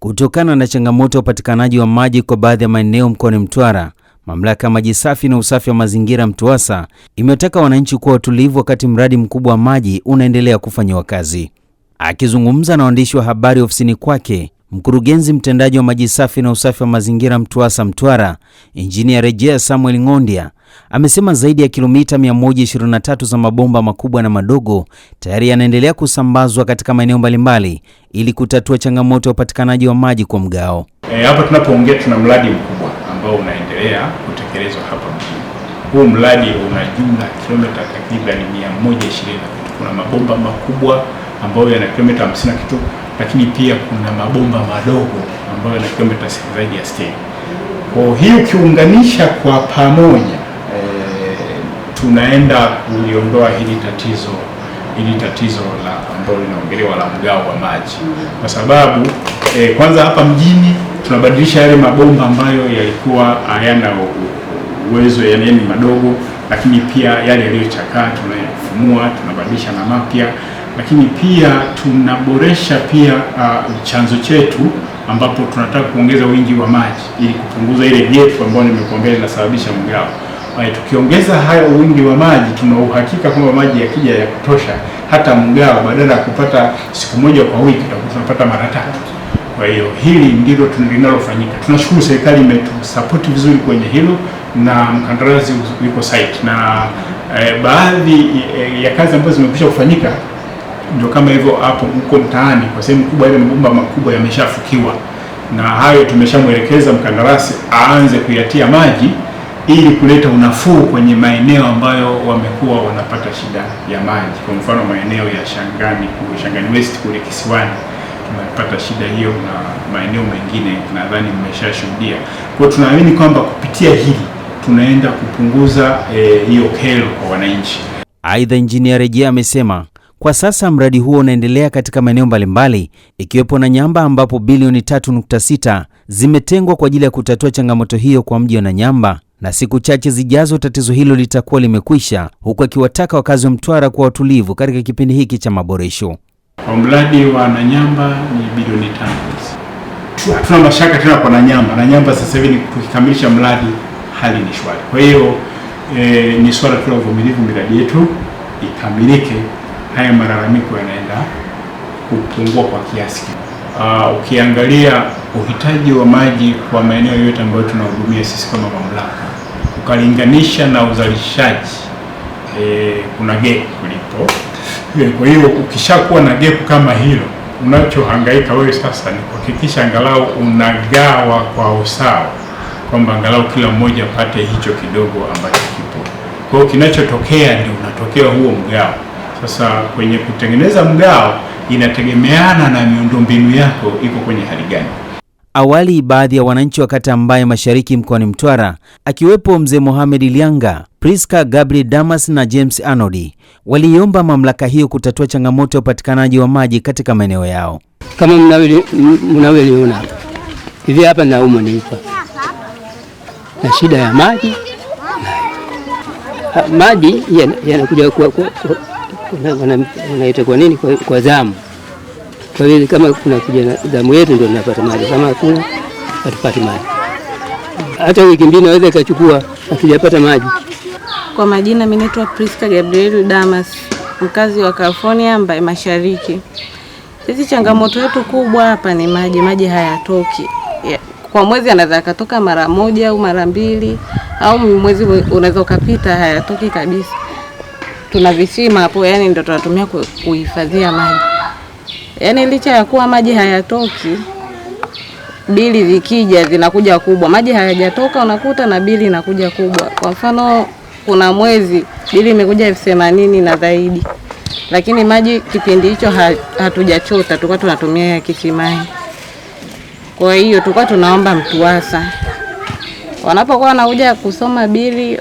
Kutokana na changamoto ya upatikanaji wa maji kwa baadhi ya maeneo mkoani Mtwara, Mamlaka ya Maji Safi na Usafi wa Mazingira MTUWASA imetaka wananchi kuwa watulivu wakati mradi mkubwa wa maji unaendelea kufanywa kazi. Akizungumza na waandishi wa habari ofisini kwake, Mkurugenzi mtendaji wa Maji Safi na Usafi wa Mazingira MTUWASA Mtwara, Injinia Rejea Samuel Ng'ondia, amesema zaidi ya kilomita 123 za mabomba makubwa na madogo tayari yanaendelea kusambazwa katika maeneo mbalimbali ili kutatua changamoto ya upatikanaji wa maji kwa mgao. Hapa tunapoongea tuna mradi mkubwa ambao unaendelea kutekelezwa hapa mjini. Huu mradi una jumla kilomita takriban 120. Kuna mabomba makubwa ambayo yana kilomita 50 kitu, lakini pia kuna mabomba madogo ambayo yana kilomita zaidi ya 60. Kwa hiyo ukiunganisha kwa pamoja tunaenda kuliondoa hili tatizo la ambalo linaongelewa la mgao wa maji. Kwa sababu kwanza hapa mjini tunabadilisha yale mabomba ambayo yalikuwa hayana uwezo, yani madogo, lakini pia yale yaliyochakaa tunayafumua, tunabadilisha na mapya. Lakini pia tunaboresha pia chanzo chetu ambapo tunataka kuongeza wingi wa maji ili kupunguza ile gap ambayo nimekuambia inasababisha mgao. Tukiongeza hayo wingi wa maji, tuna uhakika kwamba maji yakija ya kutosha, hata mgao badala ya kupata siku moja kwa wiki tunapata mara 3. Kwa hiyo hili ndilo linalofanyika. Tunashukuru serikali imetusupport vizuri kwenye hilo na mkandarasi yuko site, na baadhi ya kazi ambazo zimekwisha kufanyika ndio kama hivyo hapo huko mtaani. Kwa sehemu kubwa ile mabomba makubwa yameshafukiwa, na hayo tumeshamwelekeza mkandarasi aanze kuyatia maji ili kuleta unafuu kwenye maeneo ambayo wamekuwa wanapata shida ya maji. Kwa mfano maeneo ya Shangani West kule Kisiwani tunapata shida hiyo, na maeneo mengine nadhani mmeshashuhudia. Kwa hiyo tunaamini kwamba kupitia hili tunaenda kupunguza hiyo kero kwa wananchi. Aidha, Injinia Rejea amesema kwa sasa mradi huo unaendelea katika maeneo mbalimbali ikiwepo Nanyamba ambapo bilioni 3.6 zimetengwa kwa ajili ya kutatua changamoto hiyo kwa mji wa Nanyamba, na siku chache zijazo tatizo hilo litakuwa limekwisha, huku akiwataka wakazi wa Mtwara kuwa watulivu katika kipindi hiki cha maboresho. Kwa mradi wa Nanyamba ni bilioni 5. Hatuna mashaka tena kwa Nanyamba. Nanyamba sasa hivi tukikamilisha mradi hali ni shwari. Kwa hiyo ni swala tu la uvumilivu, miradi yetu ikamilike. Haya malalamiko yanaenda kupungua kwa kiasi. Ukiangalia uhitaji wa maji kwa maeneo yote ambayo tunahudumia sisi kama mamlaka, ukalinganisha na uzalishaji, kuna gap kulipo. Kwa hiyo ukishakuwa na gap kama hilo, unachohangaika wewe sasa ni kuhakikisha angalau unagawa kwa usawa, kwamba angalau kila mmoja apate hicho kidogo ambacho kipo. Kwa hiyo kinachotokea ndio unatokea huo mgao. Sasa kwenye kutengeneza mgao inategemeana na miundombinu yako iko kwenye hali gani. Awali baadhi ya wananchi wa kata Mbae Mashariki mkoani Mtwara, akiwepo Mzee Mohamed Lianga, Priska Gabriel Damas na James Arnold, waliomba mamlaka hiyo kutatua changamoto ya upatikanaji wa maji katika maeneo yao. Kama mnavyoliona hivi hapa na umo nipa na shida ya maji. Maji yanakuja wanaita kwa nini kwa zamu. Kwa hiyo kama kuna kuja zamu yetu ndio tunapata maji, kama hakuna hatupati maji. Hata wiki mbili naweza ikachukua hatujapata maji. Kwa majina mimi naitwa Priska Gabriel Damas, mkazi wa California Mbae Mashariki. Hizi changamoto yetu kubwa hapa ni maji hayatoki. Kwa mwezi anaweza katoka mara 1 au mara 2, au mwezi unaweza ukapita hayatoki kabisa. Tuna visima hapo, yani ndio tunatumia kuhifadhia maji. Yani licha ya kuwa maji hayatoki, bili zikija zinakuja kubwa. Maji hayajatoka unakuta na bili inakuja kubwa. Kwa mfano kuna mwezi bili imekuja 80,000 na zaidi. Lakini maji kipindi hicho hatujachota, tulikuwa tunatumia ya kisimani. Kwa hiyo tulikuwa tunaomba MTUWASA, wanapokuwa wanakuja kusoma bili,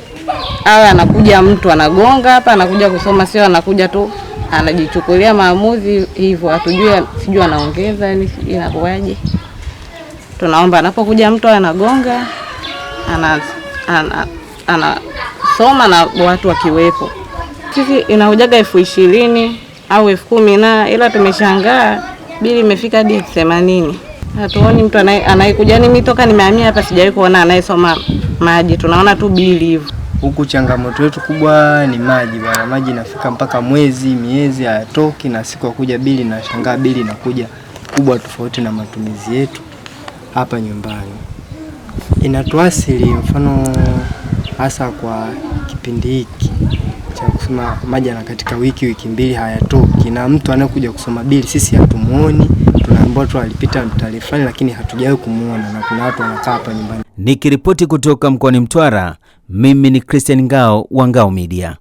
awe anakuja mtu anagonga hapa anakuja kusoma, sio anakuja tu anajichukulia maamuzi hivyo, hatujui sijui anaongeza ni inakuaje. Tunaomba anapokuja mtu anagonga anasoma na watu wakiwepo. Sisi inahujaga 20,000 au 10,000 ila tumeshangaa bili imefika hadi 80. Hatuoni mtu anayekuja. Mimi toka nimehamia hapa sijawahi kuona anayesoma maji, tunaona tu bili hivyo. Huku changamoto yetu kubwa ni maji bwana. Maji inafika mpaka miezi hayatoki, na siku kuja bili na shangaa bili inakuja kubwa tofauti na matumizi yetu hapa nyumbani. Inatuasili mfano hasa kwa kipindi hiki cha kusema maji na katika wiki mbili hayatoki, na mtu anakuja kusoma bili sisi hatumuoni, tunaambiwa tu alipita taarifa lakini hatujawahi kumuona, na kuna watu wanakaa hapa nyumbani. Nikiripoti kutoka mkoani Mtwara, mimi ni Christian Ngao wa Ngao Media.